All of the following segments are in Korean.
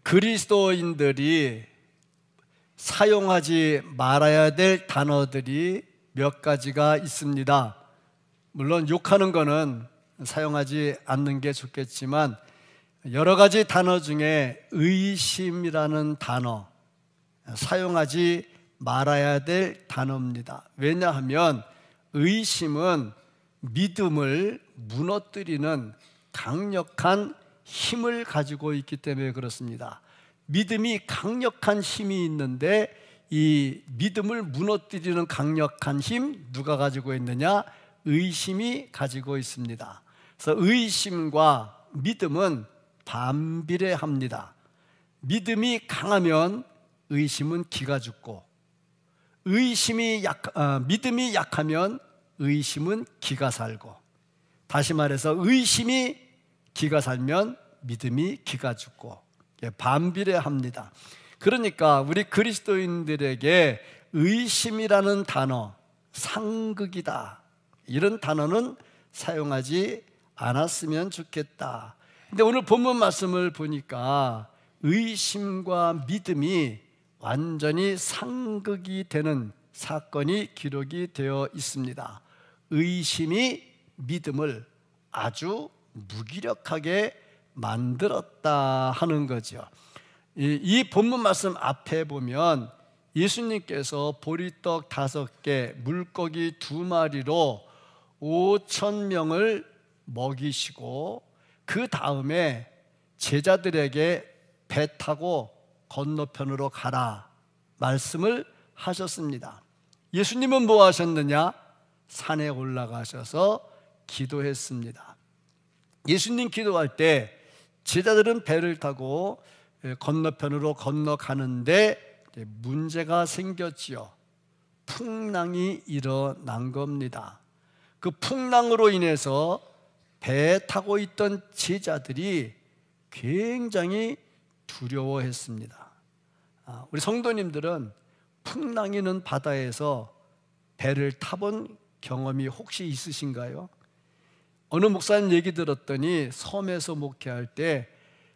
그리스도인들이 사용하지 말아야 될 단어들이 몇 가지가 있습니다. 물론 욕하는 거는 사용하지 않는 게 좋겠지만 여러 가지 단어 중에 의심이라는 단어, 사용하지 말아야 될 단어입니다. 왜냐하면 의심은 믿음을 무너뜨리는 강력한 힘을 가지고 있기 때문에 그렇습니다. 믿음이 강력한 힘이 있는데 이 믿음을 무너뜨리는 강력한 힘 누가 가지고 있느냐? 의심이 가지고 있습니다. 그래서 의심과 믿음은 반비례합니다. 믿음이 강하면 의심은 기가 죽고 믿음이 약하면 의심은 기가 살고, 다시 말해서 의심이 기가 살면 믿음이 기가 죽고, 반비례합니다. 그러니까 우리 그리스도인들에게 의심이라는 단어, 상극이다, 이런 단어는 사용하지 않았으면 좋겠다. 근데 오늘 본문 말씀을 보니까 의심과 믿음이 완전히 상극이 되는 사건이 기록이 되어 있습니다. 의심이 믿음을 아주 무기력하게 만들었다 하는 거죠. 이 본문 말씀 앞에 보면 예수님께서 보리떡 5개, 물고기 2마리로 5,000명을 먹이시고 그 다음에 제자들에게 배 타고 건너편으로 가라 말씀을 하셨습니다. 예수님은 뭐 하셨느냐? 산에 올라가셔서 기도했습니다. 예수님 기도할 때 제자들은 배를 타고 건너편으로 건너가는데 문제가 생겼지요. 풍랑이 일어난 겁니다. 그 풍랑으로 인해서 배에 타고 있던 제자들이 굉장히 두려워했습니다. 우리 성도님들은 풍랑이 있는 바다에서 배를 타본 경험이 혹시 있으신가요? 어느 목사님 얘기 들었더니 섬에서 목회할 때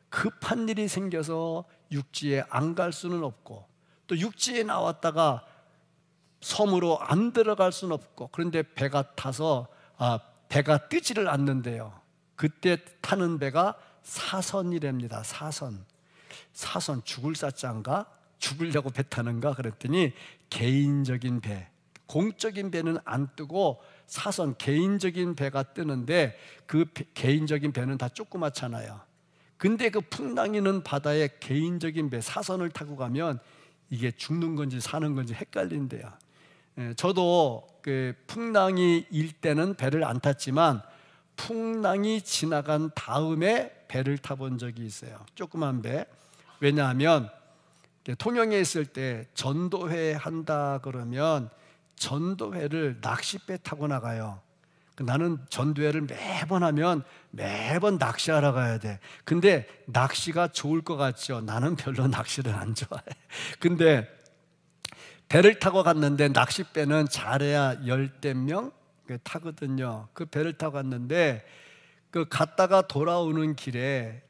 급한 일이 생겨서 육지에 안 갈 수는 없고 또 육지에 나왔다가 섬으로 안 들어갈 수는 없고, 그런데 배가 타서 배가 뜨지를 않는데요. 그때 타는 배가 사선이랍니다. 사선 죽을 사자인가? 죽으려고 배 타는가? 그랬더니 개인적인 배, 공적인 배는 안 뜨고 사선 개인적인 배가 뜨는데 그 개인적인 배는 다 조그맣잖아요. 근데 그 풍랑이 있는 바다에 개인적인 배 사선을 타고 가면 이게 죽는 건지 사는 건지 헷갈린대요. 저도 그 풍랑이 일 때는 배를 안 탔지만 풍랑이 지나간 다음에 배를 타본 적이 있어요. 조그만 배. 왜냐하면 통영에 있을 때 전도회 한다 그러면 전도회를 낚싯배 타고 나가요. 나는 전도회를 매번 하면 매번 낚시하러 가야 돼. 근데 낚시가 좋을 것 같죠? 나는 별로 낚시를 안 좋아해. 근데 배를 타고 갔는데 낚싯배는 잘해야 10명 타거든요. 그 배를 타고 갔는데 그 갔다가 돌아오는 길에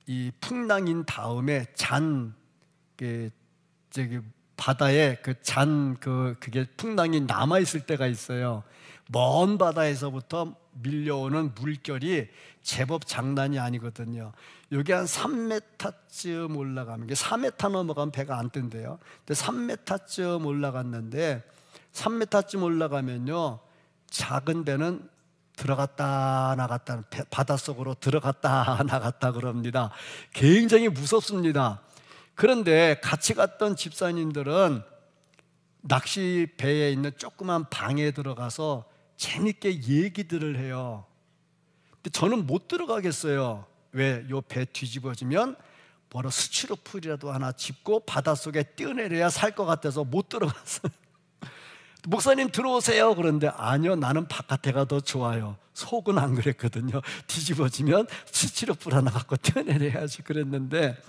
이 풍랑인 다음에 바다에 그게 풍랑이 남아 있을 때가 있어요. 먼 바다에서부터 밀려오는 물결이 제법 장난이 아니거든요. 여기 한 3m쯤 올라가면, 4m 넘어가면 배가 안 뜬대요. 근데 3m쯤 올라갔는데 3m쯤 올라가면요, 작은 배는 들어갔다 나갔다, 바닷속으로 들어갔다 나갔다 그럽니다. 굉장히 무섭습니다. 그런데 같이 갔던 집사님들은 낚시 배에 있는 조그만 방에 들어가서 재밌게 얘기들을 해요. 근데 저는 못 들어가겠어요. 왜? 요 배 뒤집어지면 뭐라 스티로폼이라도 하나 짚고 바닷속에 뛰어내려야 살 것 같아서 못 들어갔어요. 목사님 들어오세요. 그런데 아니요, 나는 바깥에가 더 좋아요. 속은 안 그랬거든요. 뒤집어지면 스티로폼 하나 갖고 뛰어내려야지 그랬는데,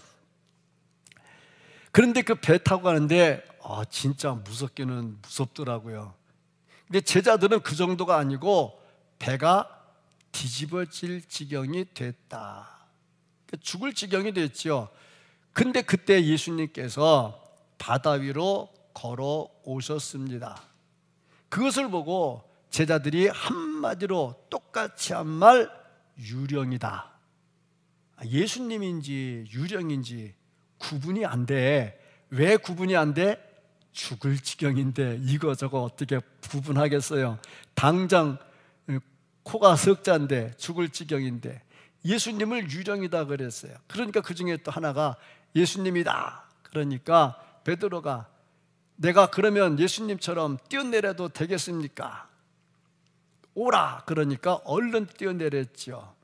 그런데 그 배 타고 가는데 진짜 무섭기는 무섭더라고요. 근데 제자들은 그 정도가 아니고 배가 뒤집어질 지경이 됐다. 죽을 지경이 됐죠. 근데 그때 예수님께서 바다 위로 걸어 오셨습니다. 그것을 보고 제자들이 한마디로 똑같이 한 말, 유령이다. 예수님인지 유령인지 구분이 안 돼. 왜 구분이 안 돼? 죽을 지경인데 이거 저거 어떻게 구분하겠어요? 당장 코가 석자인데 죽을 지경인데 예수님을 유령이다 그랬어요. 그러니까 그 중에 또 하나가 예수님이다. 그러니까 베드로가 내가 그러면 예수님처럼 뛰어내려도 되겠습니까? 오라. 그러니까 얼른 뛰어내렸죠.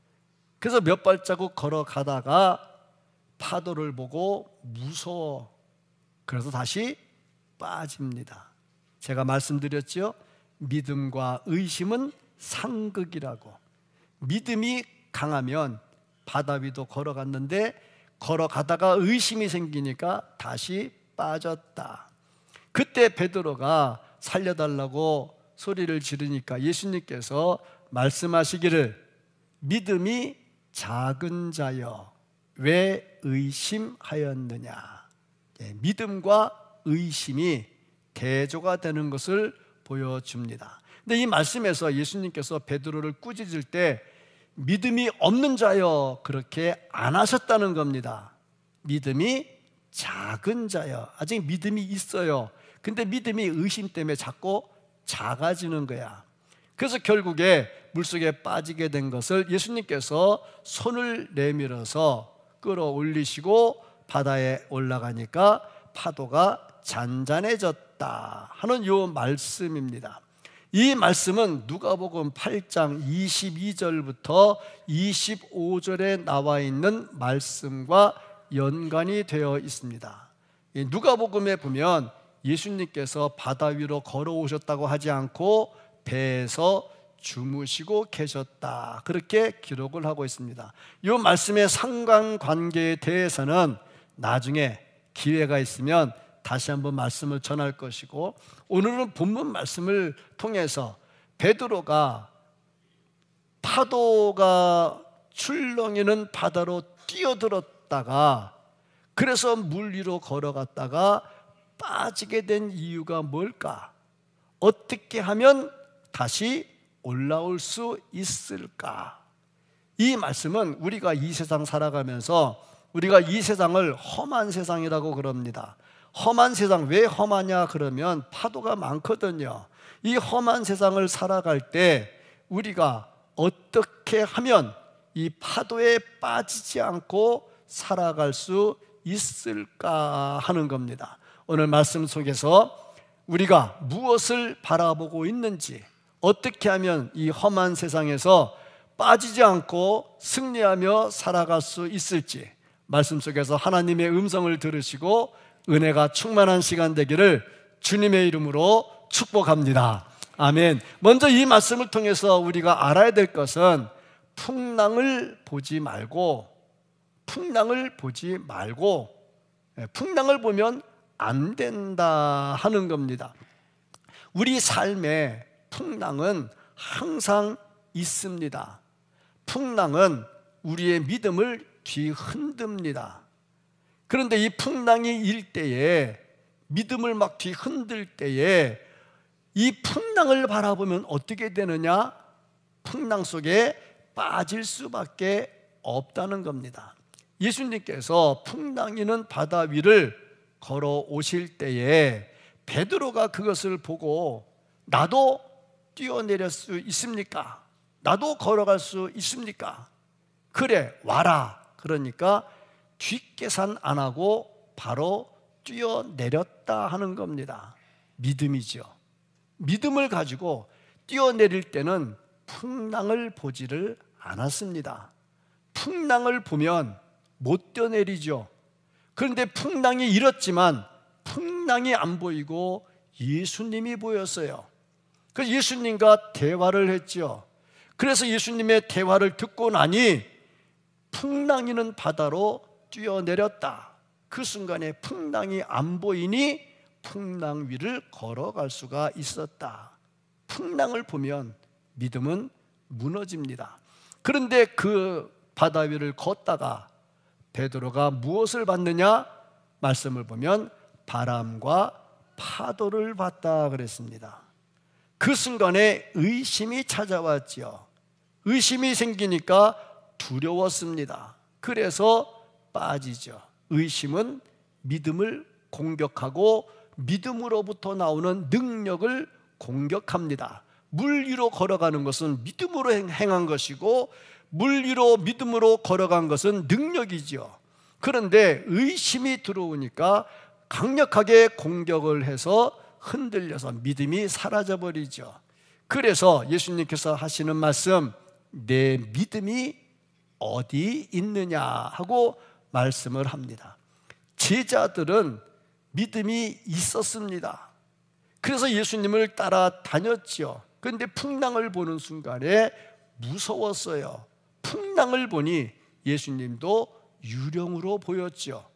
그래서 몇 발자국 걸어가다가 파도를 보고 무서워. 그래서 다시 빠집니다. 제가 말씀드렸죠. 믿음과 의심은 상극이라고. 믿음이 강하면 바다 위도 걸어갔는데 걸어가다가 의심이 생기니까 다시 빠졌다. 그때 베드로가 살려달라고 소리를 지르니까 예수님께서 말씀하시기를 믿음이 작은 자여 왜 의심하였느냐. 믿음과 의심이 대조가 되는 것을 보여줍니다. 근데 이 말씀에서 예수님께서 베드로를 꾸짖을 때 믿음이 없는 자여 그렇게 안 하셨다는 겁니다. 믿음이 작은 자여. 아직 믿음이 있어요. 근데 믿음이 의심 때문에 자꾸 작아지는 거야. 그래서 결국에 물속에 빠지게 된 것을 예수님께서 손을 내밀어서 끌어올리시고 바다에 올라가니까 파도가 잔잔해졌다 하는 요 말씀입니다. 이 말씀은 누가복음 8장 22절부터 25절에 나와 있는 말씀과 연관이 되어 있습니다. 누가복음에 보면 예수님께서 바다 위로 걸어오셨다고 하지 않고 배에서 주무시고 계셨다 그렇게 기록을 하고 있습니다. 이 말씀의 상관관계에 대해서는 나중에 기회가 있으면 다시 한번 말씀을 전할 것이고, 오늘은 본문 말씀을 통해서 베드로가 파도가 출렁이는 바다로 뛰어들었다가 그래서 물 위로 걸어갔다가 빠지게 된 이유가 뭘까? 어떻게 하면 다시 올라올 수 있을까? 이 말씀은 우리가 이 세상 살아가면서 우리가 이 세상을 험한 세상이라고 그럽니다. 험한 세상, 왜 험하냐 그러면 파도가 많거든요. 이 험한 세상을 살아갈 때 우리가 어떻게 하면 이 파도에 빠지지 않고 살아갈 수 있을까 하는 겁니다. 오늘 말씀 속에서 우리가 무엇을 바라보고 있는지, 어떻게 하면 이 험한 세상에서 빠지지 않고 승리하며 살아갈 수 있을지 말씀 속에서 하나님의 음성을 들으시고 은혜가 충만한 시간 되기를 주님의 이름으로 축복합니다. 아멘. 먼저 이 말씀을 통해서 우리가 알아야 될 것은 풍랑을 보지 말고 풍랑을 보면 안 된다 하는 겁니다. 우리 삶에 풍랑은 항상 있습니다. 풍랑은 우리의 믿음을 뒤흔듭니다. 그런데 이 풍랑이 일 때에, 믿음을 막 뒤흔들 때에 이 풍랑을 바라보면 어떻게 되느냐? 풍랑 속에 빠질 수밖에 없다는 겁니다. 예수님께서 풍랑이는 바다 위를 걸어오실 때에 베드로가 그것을 보고 나도 뛰어내릴 수 있습니까? 나도 걸어갈 수 있습니까? 그래, 와라. 그러니까 뒷계산 안 하고 바로 뛰어내렸다 하는 겁니다. 믿음이죠. 믿음을 가지고 뛰어내릴 때는 풍랑을 보지를 않았습니다. 풍랑을 보면 못 뛰어내리죠. 그런데 풍랑이 일었지만 풍랑이 안 보이고 예수님이 보였어요. 그래서 예수님과 대화를 했죠. 그래서 예수님의 대화를 듣고 나니 풍랑이는 바다로 뛰어내렸다. 그 순간에 풍랑이 안 보이니 풍랑 위를 걸어갈 수가 있었다. 풍랑을 보면 믿음은 무너집니다. 그런데 그 바다 위를 걷다가 베드로가 무엇을 봤느냐? 말씀을 보면 바람과 파도를 봤다 그랬습니다. 그 순간에 의심이 찾아왔지요. 의심이 생기니까 두려웠습니다. 그래서 빠지죠. 의심은 믿음을 공격하고 믿음으로부터 나오는 능력을 공격합니다. 물 위로 걸어가는 것은 믿음으로 행한 것이고 물 위로 믿음으로 걸어간 것은 능력이죠. 그런데 의심이 들어오니까 강력하게 공격을 해서 흔들려서 믿음이 사라져버리죠. 그래서 예수님께서 하시는 말씀, 내 믿음이 어디 있느냐 하고 말씀을 합니다. 제자들은 믿음이 있었습니다. 그래서 예수님을 따라다녔죠. 그런데 풍랑을 보는 순간에 무서웠어요. 풍랑을 보니 예수님도 유령으로 보였죠.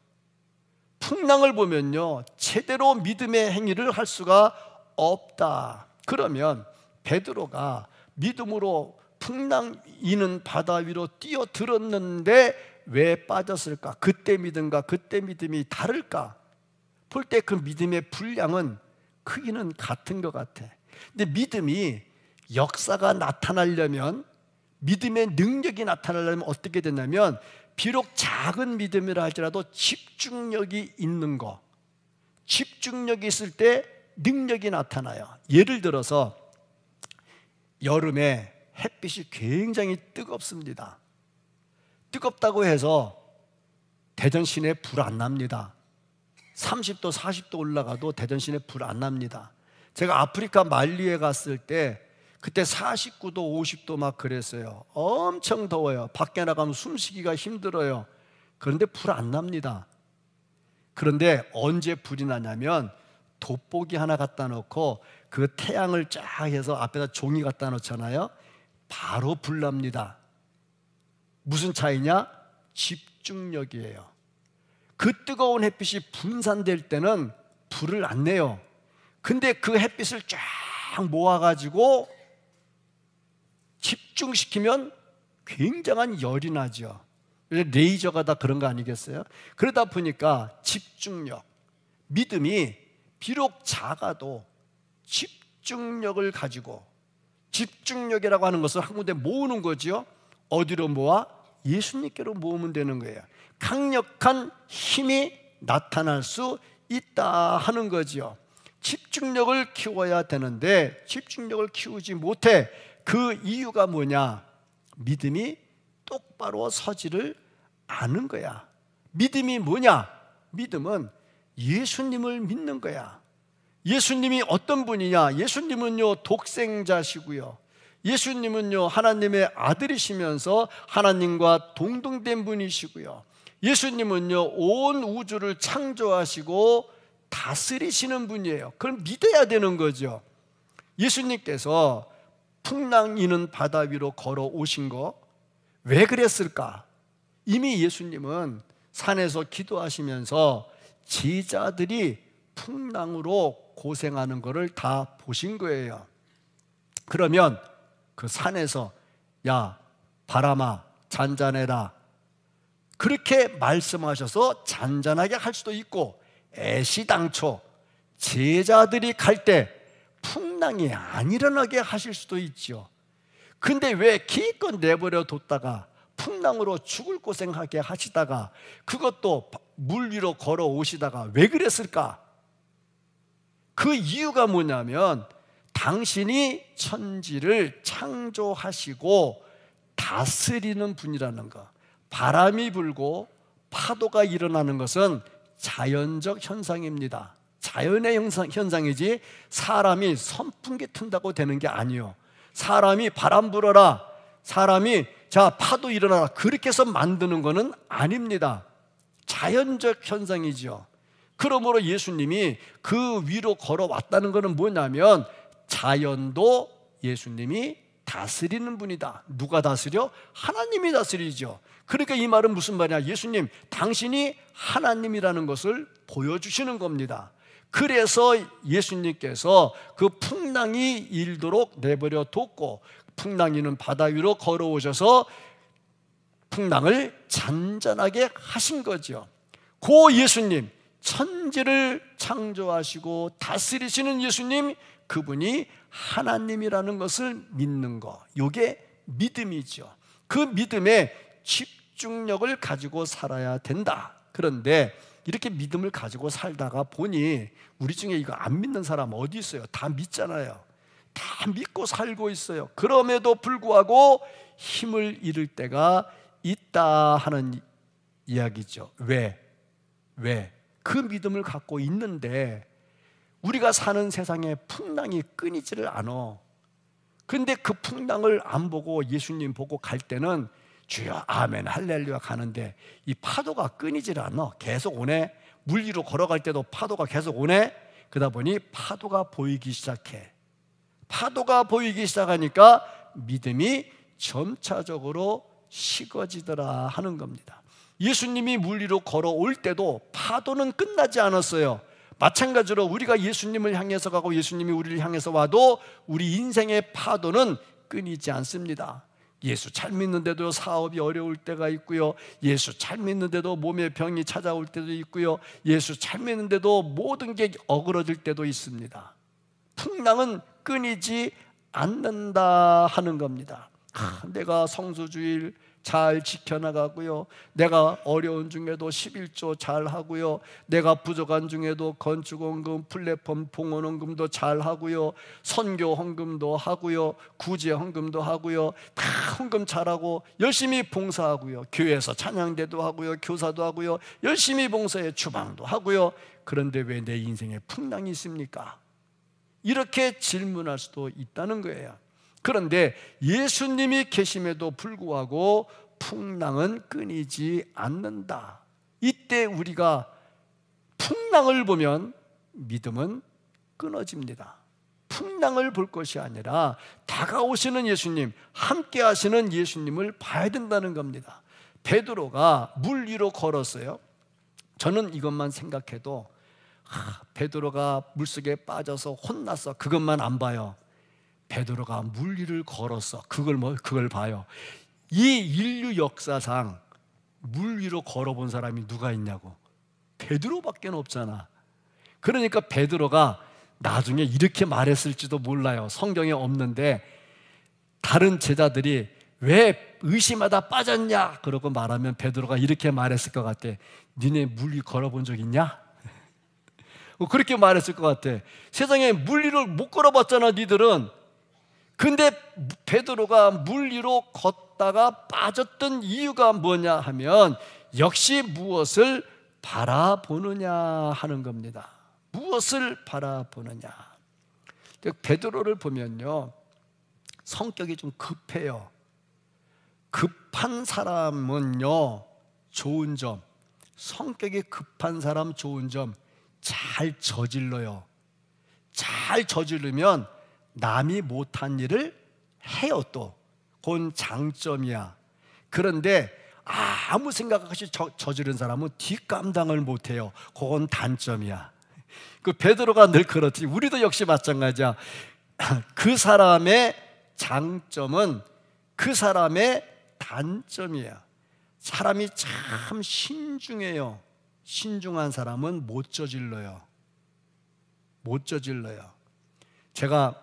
풍랑을 보면요, 제대로 믿음의 행위를 할 수가 없다. 그러면 베드로가 믿음으로 풍랑 이는 바다 위로 뛰어들었는데 왜 빠졌을까? 그때 믿음과 그때 믿음이 다를까? 볼 때 그 믿음의 분량은 크기는 같은 것 같아. 근데 믿음이 역사가 나타나려면, 믿음의 능력이 나타나려면 어떻게 되냐면, 비록 작은 믿음이라 할지라도 집중력이 있는 거, 집중력이 있을 때 능력이 나타나요. 예를 들어서 여름에 햇빛이 굉장히 뜨겁습니다. 뜨겁다고 해서 대전 시내에 불 안 납니다. 30도 40도 올라가도 대전 시내에 불 안 납니다. 제가 아프리카 말리에 갔을 때 그때 49도 50도 막 그랬어요. 엄청 더워요. 밖에 나가면 숨쉬기가 힘들어요. 그런데 불 안 납니다. 그런데 언제 불이 나냐면 돋보기 하나 갖다 놓고 그 태양을 쫙 해서 앞에다 종이 갖다 놓잖아요. 바로 불 납니다. 무슨 차이냐? 집중력이에요. 그 뜨거운 햇빛이 분산될 때는 불을 안 내요. 근데 그 햇빛을 쫙 모아가지고 집중시키면 굉장한 열이 나죠. 레이저가 다 그런 거 아니겠어요? 그러다 보니까 집중력, 믿음이 비록 작아도 집중력을 가지고, 집중력이라고 하는 것을 한 군데 모으는 거죠. 어디로 모아? 예수님께로 모으면 되는 거예요. 강력한 힘이 나타날 수 있다 하는 거죠. 집중력을 키워야 되는데 집중력을 키우지 못해. 그 이유가 뭐냐? 믿음이 똑바로 서지를 않은 거야. 믿음이 뭐냐? 믿음은 예수님을 믿는 거야. 예수님이 어떤 분이냐? 예수님은요 독생자시고요, 예수님은요 하나님의 아들이시면서 하나님과 동등된 분이시고요, 예수님은요 온 우주를 창조하시고 다스리시는 분이에요. 그걸 믿어야 되는 거죠. 예수님께서 풍랑 이는 바다 위로 걸어오신 거 왜 그랬을까? 이미 예수님은 산에서 기도하시면서 제자들이 풍랑으로 고생하는 것을 다 보신 거예요. 그러면 그 산에서 야 바람아 잔잔해라, 그렇게 말씀하셔서 잔잔하게 할 수도 있고, 애시당초 제자들이 갈 때 풍랑이 안 일어나게 하실 수도 있죠. 근데 왜 기껏 내버려 뒀다가 풍랑으로 죽을 고생하게 하시다가 그것도 물 위로 걸어오시다가 왜 그랬을까? 그 이유가 뭐냐면 당신이 천지를 창조하시고 다스리는 분이라는 거. 바람이 불고 파도가 일어나는 것은 자연적 현상입니다. 자연의 현상이지 사람이 선풍기 튼다고 되는 게 아니에요. 사람이 바람 불어라, 사람이 자 파도 일어나라, 그렇게 해서 만드는 것은 아닙니다. 자연적 현상이죠. 그러므로 예수님이 그 위로 걸어왔다는 것은 뭐냐면 자연도 예수님이 다스리는 분이다. 누가 다스려? 하나님이 다스리죠. 그러니까 이 말은 무슨 말이냐? 예수님 당신이 하나님이라는 것을 보여주시는 겁니다. 그래서 예수님께서 그 풍랑이 일도록 내버려 뒀고, 풍랑이는 바다 위로 걸어오셔서 풍랑을 잔잔하게 하신 거죠. 고 예수님, 천지를 창조하시고 다스리시는 예수님, 그분이 하나님이라는 것을 믿는 거, 이게 믿음이죠. 그 믿음에 집중력을 가지고 살아야 된다. 그런데 이렇게 믿음을 가지고 살다가 보니 우리 중에 이거 안 믿는 사람 어디 있어요? 다 믿잖아요. 다 믿고 살고 있어요. 그럼에도 불구하고 힘을 잃을 때가 있다 하는 이야기죠. 왜? 그 믿음을 갖고 있는데 우리가 사는 세상에 풍랑이 끊이지를 않아. 근데 그 풍랑을 안 보고 예수님 보고 갈 때는 주여 아멘 할렐루야 가는데 이 파도가 끊이질 않아. 계속 오네. 물 위로 걸어갈 때도 파도가 계속 오네. 그러다 보니 파도가 보이기 시작해. 파도가 보이기 시작하니까 믿음이 점차적으로 식어지더라 하는 겁니다. 예수님이 물 위로 걸어올 때도 파도는 끝나지 않았어요. 마찬가지로 우리가 예수님을 향해서 가고 예수님이 우리를 향해서 와도 우리 인생의 파도는 끊이지 않습니다. 예수 잘 믿는데도 사업이 어려울 때가 있고요. 예수 잘 믿는데도 몸에 병이 찾아올 때도 있고요. 예수 잘 믿는데도 모든 게 어그러질 때도 있습니다. 풍랑은 끊이지 않는다 하는 겁니다. 내가 성수주일 잘 지켜나가고요. 내가 어려운 중에도 11조 잘 하고요. 내가 부족한 중에도 건축원금, 플랫폼 봉헌원금도 잘 하고요. 선교 헌금도 하고요. 구제 헌금도 하고요. 다 헌금 잘하고 열심히 봉사하고요. 교회에서 찬양대도 하고요. 교사도 하고요. 열심히 봉사해 주방도 하고요. 그런데 왜 내 인생에 풍랑이 있습니까? 이렇게 질문할 수도 있다는 거예요. 그런데 예수님이 계심에도 불구하고 풍랑은 끊이지 않는다. 이때 우리가 풍랑을 보면 믿음은 끊어집니다. 풍랑을 볼 것이 아니라 다가오시는 예수님, 함께 하시는 예수님을 봐야 된다는 겁니다. 베드로가 물 위로 걸었어요. 저는 이것만 생각해도 베드로가 물속에 빠져서 혼났어. 그것만 안 봐요. 베드로가 물 위를 걸었어. 그걸 봐요. 이 인류 역사상 물 위로 걸어본 사람이 누가 있냐고. 베드로밖에 없잖아. 그러니까 베드로가 나중에 이렇게 말했을지도 몰라요. 성경에 없는데 다른 제자들이 왜 의심하다 빠졌냐 그러고 말하면 베드로가 이렇게 말했을 것 같아. 니네 물 위 걸어본 적 있냐? 그렇게 말했을 것 같아. 세상에 물 위를 못 걸어봤잖아 니들은. 근데 베드로가 물 위로 걷다가 빠졌던 이유가 뭐냐 하면 역시 무엇을 바라보느냐 하는 겁니다. 무엇을 바라보느냐. 베드로를 보면요, 성격이 좀 급해요. 급한 사람은요, 좋은 점, 성격이 급한 사람 좋은 점, 잘 저질러요. 잘 저지르면 남이 못한 일을 해요. 또 그건 장점이야. 그런데 아무 생각 없이 저지른 사람은 뒷감당을 못해요. 그건 단점이야. 그 베드로가 늘 그렇지. 우리도 역시 마찬가지야. 그 사람의 장점은 그 사람의 단점이야. 사람이 참 신중해요. 신중한 사람은 못 저질러요. 못 저질러요. 제가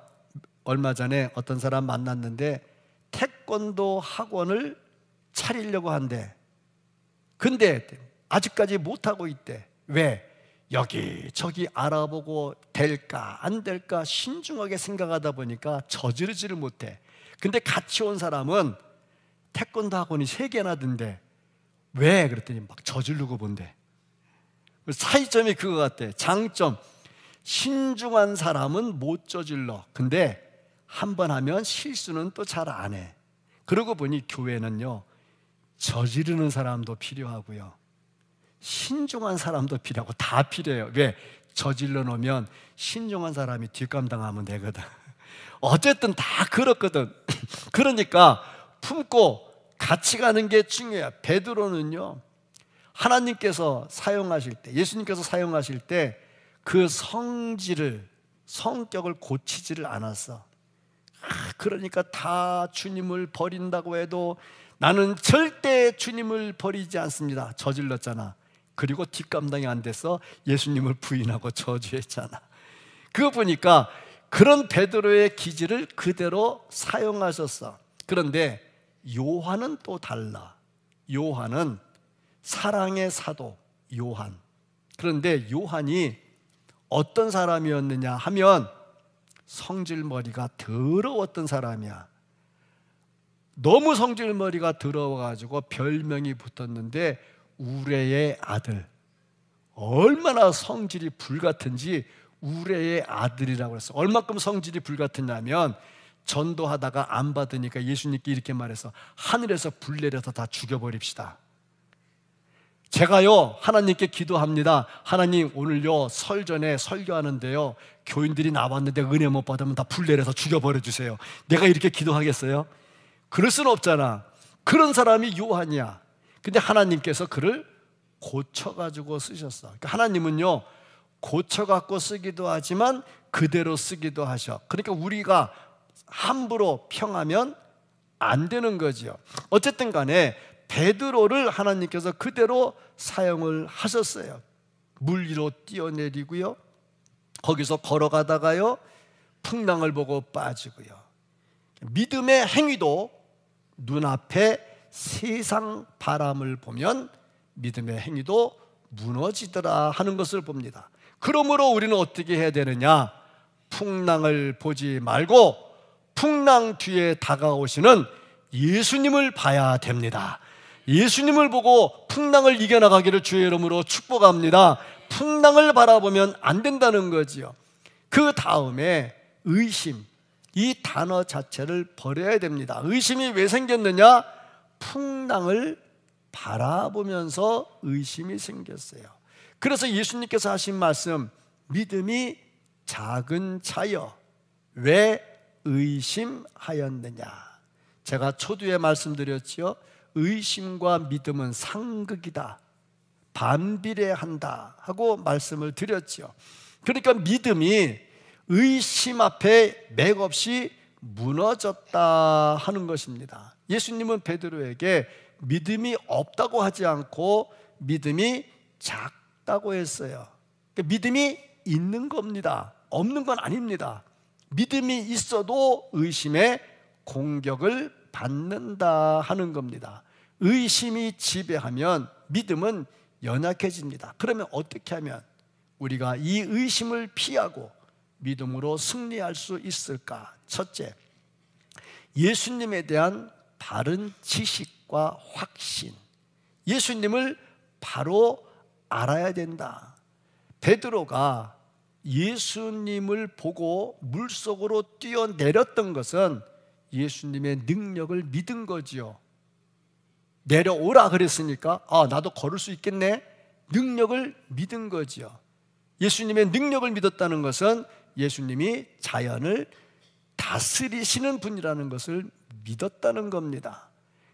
얼마 전에 어떤 사람 만났는데 태권도 학원을 차리려고 한대. 근데 아직까지 못하고 있대. 왜? 여기저기 알아보고 될까 안 될까 신중하게 생각하다 보니까 저지르지를 못해. 근데 같이 온 사람은 태권도 학원이 3개나 든대. 왜? 그랬더니 막 저지르고 본대. 차이점이 그거 같아. 장점, 신중한 사람은 못 저질러. 근데 한 번 하면 실수는 또 잘 안 해. 그러고 보니 교회는요, 저지르는 사람도 필요하고요, 신중한 사람도 필요하고 다 필요해요. 왜? 저질러 놓으면 신중한 사람이 뒷감당하면 되거든. 어쨌든 다 그렇거든. 그러니까 품고 같이 가는 게 중요해요. 베드로는요, 하나님께서 사용하실 때, 예수님께서 사용하실 때 그 성격을 고치지를 않았어. 그러니까 다 주님을 버린다고 해도, 나는 절대 주님을 버리지 않습니다. 저질렀잖아. 그리고 뒷감당이 안 돼서 예수님을 부인하고 저주했잖아. 그거 보니까 그런 베드로의 기질을 그대로 사용하셨어. 그런데 요한은 또 달라. 요한은 사랑의 사도 요한. 그런데 요한이 어떤 사람이었느냐 하면 성질머리가 더러웠던 사람이야. 너무 성질머리가 더러워가지고 별명이 붙었는데 우레의 아들. 얼마나 성질이 불같은지 우레의 아들이라고 했어. 얼마큼 성질이 불같았냐면 전도하다가 안 받으니까 예수님께 이렇게 말해서 하늘에서 불 내려서 다 죽여버립시다. 제가요 하나님께 기도합니다. 하나님, 오늘요 설전에 설교하는데요 교인들이 나왔는데 은혜 못 받으면 다 불 내려서 죽여버려 주세요. 내가 이렇게 기도하겠어요? 그럴 수는 없잖아. 그런 사람이 요한이야. 근데 하나님께서 그를 고쳐가지고 쓰셨어. 그러니까 하나님은요 고쳐갖고 쓰기도 하지만 그대로 쓰기도 하셔. 그러니까 우리가 함부로 평하면 안 되는 거지요. 어쨌든 간에 베드로를 하나님께서 그대로 사용을 하셨어요. 물 위로 뛰어내리고요, 거기서 걸어가다가요 풍랑을 보고 빠지고요. 믿음의 행위도 눈앞에 세상 바람을 보면 믿음의 행위도 무너지더라 하는 것을 봅니다. 그러므로 우리는 어떻게 해야 되느냐? 풍랑을 보지 말고 풍랑 뒤에 다가오시는 예수님을 봐야 됩니다. 예수님을 보고 풍랑을 이겨나가기를 주의 이름으로 축복합니다. 풍랑을 바라보면 안 된다는 거지요. 그 다음에 의심, 이 단어 자체를 버려야 됩니다. 의심이 왜 생겼느냐? 풍랑을 바라보면서 의심이 생겼어요. 그래서 예수님께서 하신 말씀, 믿음이 작은 자여 왜 의심하였느냐. 제가 초두에 말씀드렸지요. 의심과 믿음은 상극이다, 반비례한다 하고 말씀을 드렸죠. 그러니까 믿음이 의심 앞에 맥없이 무너졌다 하는 것입니다. 예수님은 베드로에게 믿음이 없다고 하지 않고 믿음이 작다고 했어요. 그러니까 믿음이 있는 겁니다. 없는 건 아닙니다. 믿음이 있어도 의심의 공격을 받는다 하는 겁니다. 의심이 지배하면 믿음은 연약해집니다. 그러면 어떻게 하면 우리가 이 의심을 피하고 믿음으로 승리할 수 있을까? 첫째, 예수님에 대한 바른 지식과 확신. 예수님을 바로 알아야 된다. 베드로가 예수님을 보고 물속으로 뛰어내렸던 것은 예수님의 능력을 믿은 거지요. 내려오라 그랬으니까 나도 걸을 수 있겠네. 능력을 믿은 거지요. 예수님의 능력을 믿었다는 것은 예수님이 자연을 다스리시는 분이라는 것을 믿었다는 겁니다.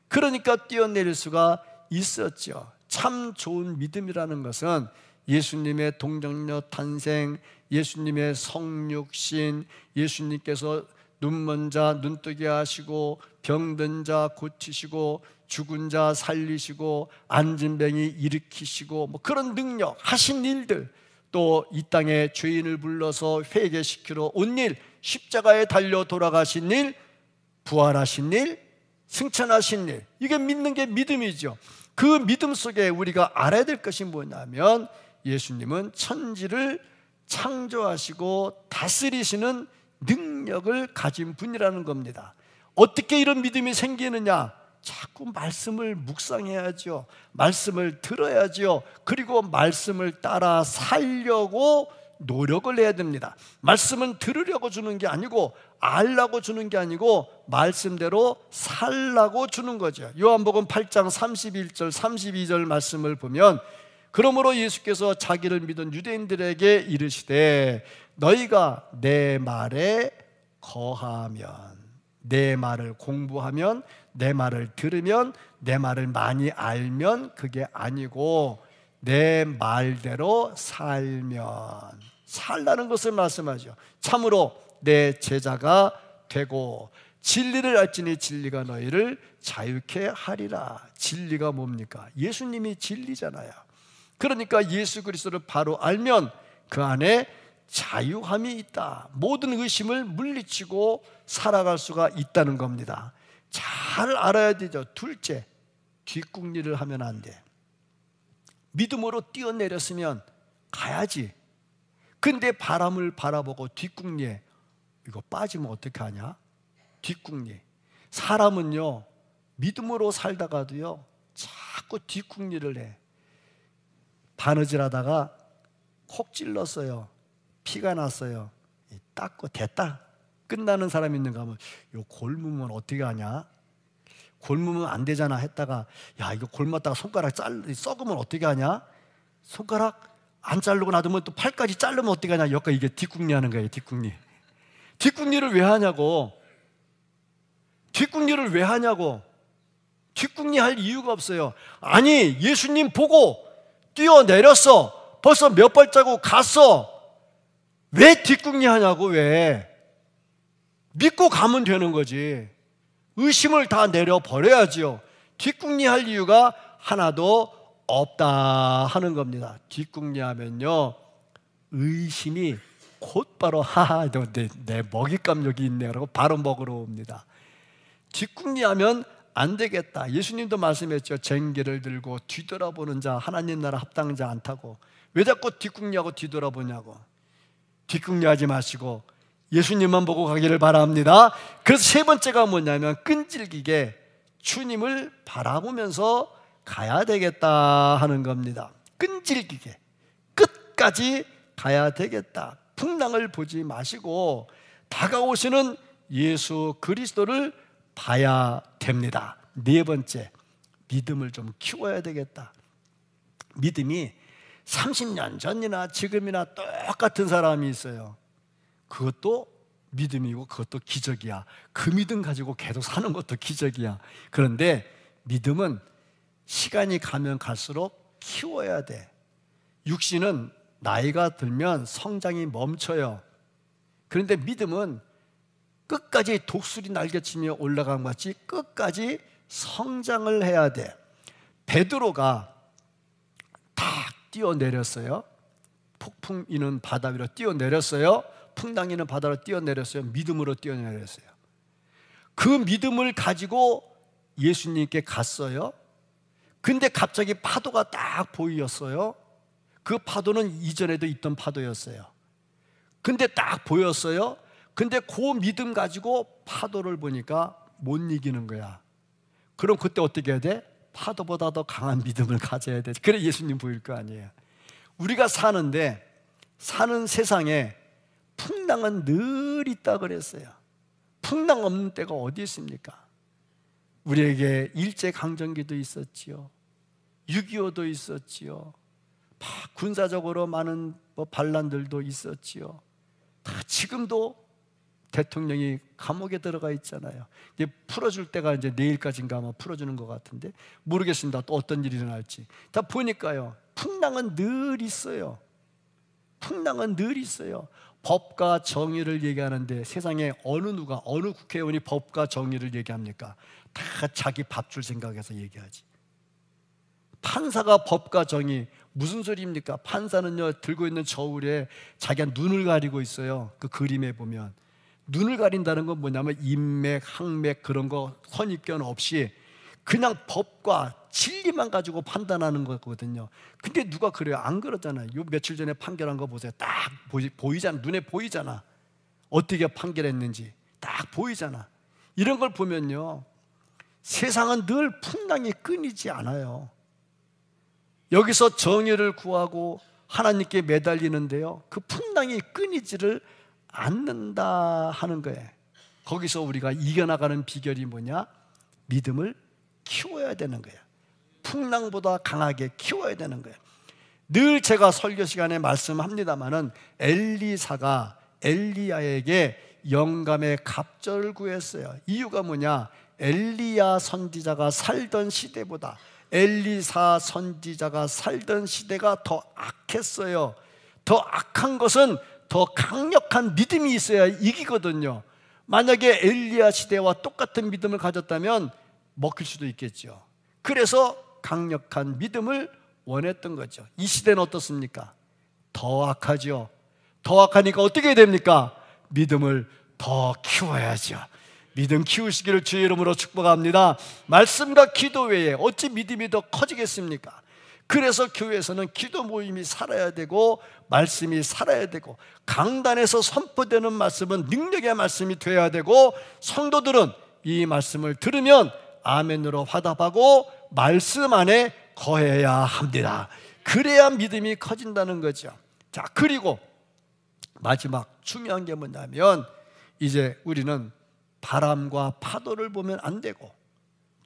그러니까 뛰어내릴 수가 있었죠. 참 좋은 믿음이라는 것은 예수님의 동정녀 탄생, 예수님의 성육신, 예수님께서 눈먼 자 눈뜨게 하시고 병든 자 고치시고 죽은 자 살리시고 앉은 뱅이 일으키시고 그런 능력 하신 일들, 또 이 땅에 죄인을 불러서 회개시키러 온 일, 십자가에 달려 돌아가신 일, 부활하신 일, 승천하신 일, 이게 믿는 게 믿음이죠. 그 믿음 속에 우리가 알아야 될 것이 뭐냐면 예수님은 천지를 창조하시고 다스리시는 능력을 가진 분이라는 겁니다. 어떻게 이런 믿음이 생기느냐? 자꾸 말씀을 묵상해야죠. 말씀을 들어야죠. 그리고 말씀을 따라 살려고 노력을 해야 됩니다. 말씀은 들으려고 주는 게 아니고 알라고 주는 게 아니고 말씀대로 살라고 주는 거죠. 요한복음 8장 31절 32절 말씀을 보면, 그러므로 예수께서 자기를 믿은 유대인들에게 이르시되 너희가 내 말에 거하면, 내 말을 공부하면, 내 말을 들으면, 내 말을 많이 알면 그게 아니고 내 말대로 살면, 살라는 것을 말씀하죠. 참으로 내 제자가 되고 진리를 알지니 진리가 너희를 자유케 하리라. 진리가 뭡니까? 예수님이 진리잖아요. 그러니까 예수 그리스도를 바로 알면 그 안에 자유함이 있다. 모든 의심을 물리치고 살아갈 수가 있다는 겁니다. 잘 알아야 되죠. 둘째, 뒷궁리를 하면 안 돼. 믿음으로 뛰어내렸으면 가야지. 근데 바람을 바라보고 뒷궁리에 이거 빠지면 어떻게 하냐? 뒷궁리. 사람은요, 믿음으로 살다가도요, 자꾸 뒷궁리를 해. 바느질 하다가 콕 찔렀어요. 피가 났어요. 닦고 됐다. 끝나는 사람이 있는가 하면, 요 골무면 어떻게 하냐? 골무면 안 되잖아 했다가, 야, 이거 골랐다가 손가락 썩으면 어떻게 하냐? 손가락 안 자르고 놔두면 또 팔까지 자르면 어떻게 하냐? 여기가 이게 뒷궁리 하는 거예요. 뒷궁리. 뒷궁리를 왜 하냐고. 뒷궁리를 왜 하냐고. 뒷궁리 할 이유가 없어요. 아니, 예수님 보고 뛰어내렸어. 벌써 몇 발자국 갔어. 왜 뒷궁리 하냐고. 왜? 믿고 가면 되는 거지. 의심을 다 내려버려야지요. 뒷궁리 할 이유가 하나도 없다 하는 겁니다. 뒷궁리 하면요, 의심이 곧바로 하하, 내 먹잇감 여기 있네 라고 바로 먹으러 옵니다. 뒷궁리 하면 안 되겠다. 예수님도 말씀했죠. 쟁기를 들고 뒤돌아보는 자 하나님 나라 합당하지 않다고. 왜 자꾸 뒷궁리하고 뒤돌아보냐고. 뒷궁리하지 마시고 예수님만 보고 가기를 바랍니다. 그래서 세 번째가 뭐냐면 끈질기게 주님을 바라보면서 가야 되겠다 하는 겁니다. 끈질기게 끝까지 가야 되겠다. 풍랑을 보지 마시고 다가오시는 예수 그리스도를 봐야 됩니다. 네 번째, 믿음을 좀 키워야 되겠다. 믿음이 30년 전이나 지금이나 똑같은 사람이 있어요. 그것도 믿음이고 그것도 기적이야. 그 믿음 가지고 계속 사는 것도 기적이야. 그런데 믿음은 시간이 가면 갈수록 키워야 돼. 육신은 나이가 들면 성장이 멈춰요. 그런데 믿음은 끝까지 독수리 날개치며 올라간 것 같이 끝까지 성장을 해야 돼. 베드로가 탁 뛰어내렸어요. 폭풍 이는 바다 위로 뛰어내렸어요. 풍랑이는 바다로 뛰어내렸어요. 믿음으로 뛰어내렸어요. 그 믿음을 가지고 예수님께 갔어요. 근데 갑자기 파도가 딱 보였어요. 그 파도는 이전에도 있던 파도였어요. 근데 딱 보였어요. 근데 그 믿음 가지고 파도를 보니까 못 이기는 거야. 그럼 그때 어떻게 해야 돼? 파도보다 더 강한 믿음을 가져야 돼. 그래 예수님 보일 거 아니에요. 우리가 사는데 사는 세상에 풍랑은 늘 있다 그랬어요. 풍랑 없는 때가 어디 있습니까? 우리에게 일제강점기도 있었지요. 6.25도 있었지요. 군사적으로 많은 반란들도 있었지요. 다 지금도 대통령이 감옥에 들어가 있잖아요. 이제 풀어줄 때가 이제 내일까지인가 아마 풀어주는 것 같은데 모르겠습니다. 또 어떤 일이 일어날지. 다 보니까요, 풍랑은 늘 있어요. 풍랑은 늘 있어요. 법과 정의를 얘기하는데 세상에 어느 누가, 어느 국회의원이 법과 정의를 얘기합니까? 다 자기 밥줄 생각해서 얘기하지. 판사가 법과 정의, 무슨 소리입니까? 판사는요, 들고 있는 저울에 자기가 눈을 가리고 있어요. 그 그림에 보면 눈을 가린다는 건 뭐냐면 인맥, 항맥 그런 거 선입견 없이 그냥 법과 진리만 가지고 판단하는 거거든요. 근데 누가 그래요? 안 그러잖아요. 요 며칠 전에 판결한 거 보세요. 딱 보이잖아. 눈에 보이잖아. 어떻게 판결했는지 딱 보이잖아. 이런 걸 보면요, 세상은 늘 풍랑이 끊이지 않아요. 여기서 정의를 구하고 하나님께 매달리는데요, 그 풍랑이 끊이지를 않는다 하는 거예요. 거기서 우리가 이겨나가는 비결이 뭐냐? 믿음을 키워야 되는 거예요. 풍랑보다 강하게 키워야 되는 거예요. 늘 제가 설교 시간에 말씀합니다마는 엘리사가 엘리야에게 영감의 갑절을 구했어요. 이유가 뭐냐? 엘리야 선지자가 살던 시대보다 엘리사 선지자가 살던 시대가 더 악했어요. 더 악한 것은 더 강력한 믿음이 있어야 이기거든요. 만약에 엘리야 시대와 똑같은 믿음을 가졌다면 먹힐 수도 있겠죠. 그래서 강력한 믿음을 원했던 거죠. 이 시대는 어떻습니까? 더 악하죠. 더 악하니까 어떻게 됩니까? 믿음을 더 키워야죠. 믿음 키우시기를 주의 이름으로 축복합니다. 말씀과 기도 외에 어찌 믿음이 더 커지겠습니까? 그래서 교회에서는 기도 모임이 살아야 되고 말씀이 살아야 되고 강단에서 선포되는 말씀은 능력의 말씀이 되어야 되고 성도들은 이 말씀을 들으면 아멘으로 화답하고 말씀 안에 거해야 합니다. 그래야 믿음이 커진다는 거죠. 자, 그리고 마지막 중요한 게 뭐냐면 이제 우리는 바람과 파도를 보면 안 되고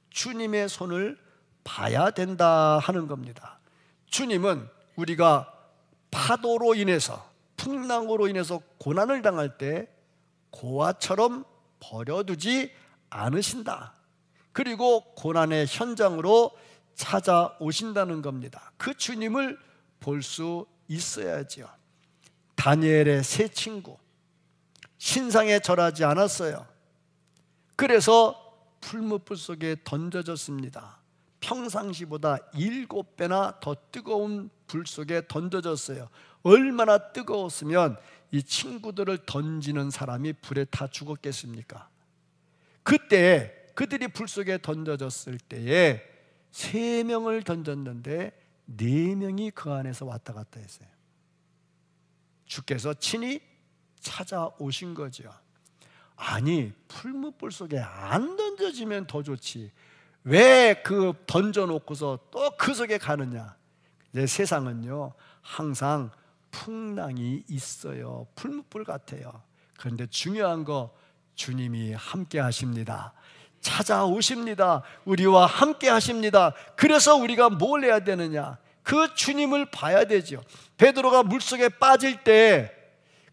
주님의 손을 봐야 된다 하는 겁니다. 주님은 우리가 파도로 인해서 풍랑으로 인해서 고난을 당할 때 고아처럼 버려두지 않으신다. 그리고 고난의 현장으로 찾아오신다는 겁니다. 그 주님을 볼 수 있어야죠. 다니엘의 세 친구 신상에 절하지 않았어요. 그래서 풀무불 속에 던져졌습니다. 평상시보다 7배나 더 뜨거운 불 속에 던져졌어요. 얼마나 뜨거웠으면 이 친구들을 던지는 사람이 불에 타 죽었겠습니까? 그때 그들이 불 속에 던져졌을 때에 3명을 던졌는데 4명이 그 안에서 왔다 갔다 했어요. 주께서 친히 찾아오신 거죠. 아니, 풀무불 속에 안 던져지면 더 좋지 왜 그 던져놓고서 또 그 속에 가느냐. 이제 세상은요 항상 풍랑이 있어요. 풀무불 같아요. 그런데 중요한 거 주님이 함께 하십니다. 찾아오십니다. 우리와 함께 하십니다. 그래서 우리가 뭘 해야 되느냐? 그 주님을 봐야 되죠. 베드로가 물속에 빠질 때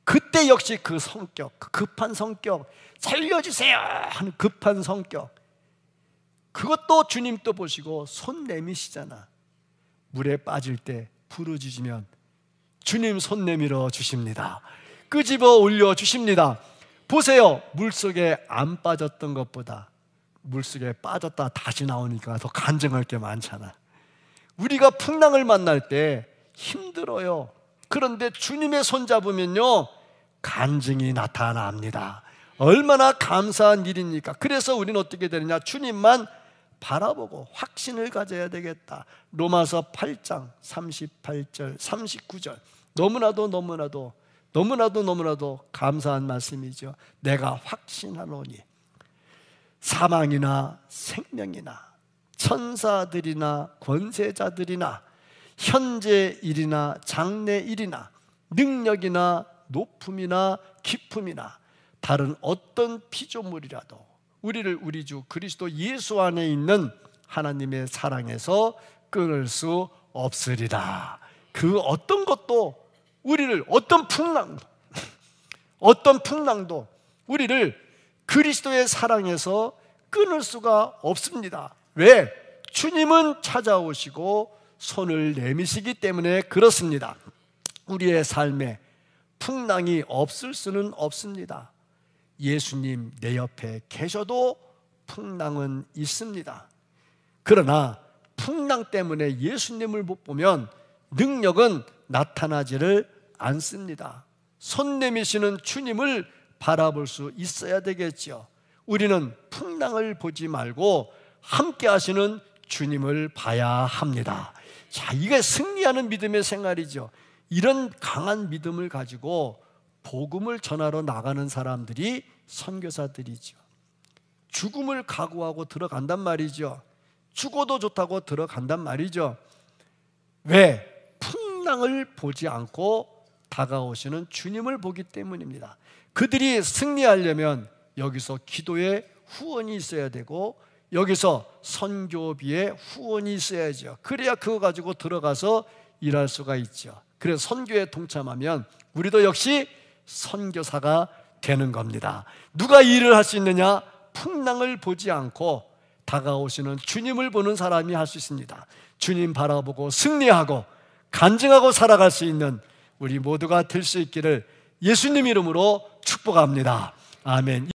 그때 역시 그 성격, 그 급한 성격, 살려주세요 하는 급한 성격, 그것도 주님 또 보시고 손 내미시잖아. 물에 빠질 때 부르짖으면 주님 손 내밀어 주십니다. 끄집어 올려 주십니다. 보세요, 물속에 안 빠졌던 것보다 물속에 빠졌다 다시 나오니까 더 간증할 게 많잖아. 우리가 풍랑을 만날 때 힘들어요. 그런데 주님의 손 잡으면요 간증이 나타납니다. 얼마나 감사한 일입니까? 그래서 우리는 어떻게 되느냐? 주님만 바라보고 확신을 가져야 되겠다. 로마서 8장 38절 39절 너무나도 감사한 말씀이죠. 내가 확신하노니 사망이나 생명이나 천사들이나 권세자들이나 현재 일이나 장래 일이나 능력이나 높음이나 깊음이나 다른 어떤 피조물이라도 우리를 우리 주 그리스도 예수 안에 있는 하나님의 사랑에서 끊을 수 없으리라. 그 어떤 것도 우리를 어떤 풍랑도 우리를 그리스도의 사랑에서 끊을 수가 없습니다. 왜? 주님은 찾아오시고 손을 내미시기 때문에 그렇습니다. 우리의 삶에 풍랑이 없을 수는 없습니다. 예수님 내 옆에 계셔도 풍랑은 있습니다. 그러나 풍랑 때문에 예수님을 못 보면 능력은 나타나지를 않습니다. 손 내미시는 주님을 바라볼 수 있어야 되겠죠. 우리는 풍랑을 보지 말고 함께 하시는 주님을 봐야 합니다. 자, 이게 승리하는 믿음의 생활이죠. 이런 강한 믿음을 가지고 복음을 전하러 나가는 사람들이 선교사들이죠. 죽음을 각오하고 들어간단 말이죠. 죽어도 좋다고 들어간단 말이죠. 왜? 풍랑을 보지 않고 다가오시는 주님을 보기 때문입니다. 그들이 승리하려면 여기서 기도의 후원이 있어야 되고 여기서 선교비의 후원이 있어야죠. 그래야 그거 가지고 들어가서 일할 수가 있죠. 그래서 선교에 동참하면 우리도 역시 선교사가 되는 겁니다. 누가 일을 할 수 있느냐? 풍랑을 보지 않고 다가오시는 주님을 보는 사람이 할 수 있습니다. 주님 바라보고 승리하고 간증하고 살아갈 수 있는 우리 모두가 될 수 있기를 예수님 이름으로 축복합니다. 아멘.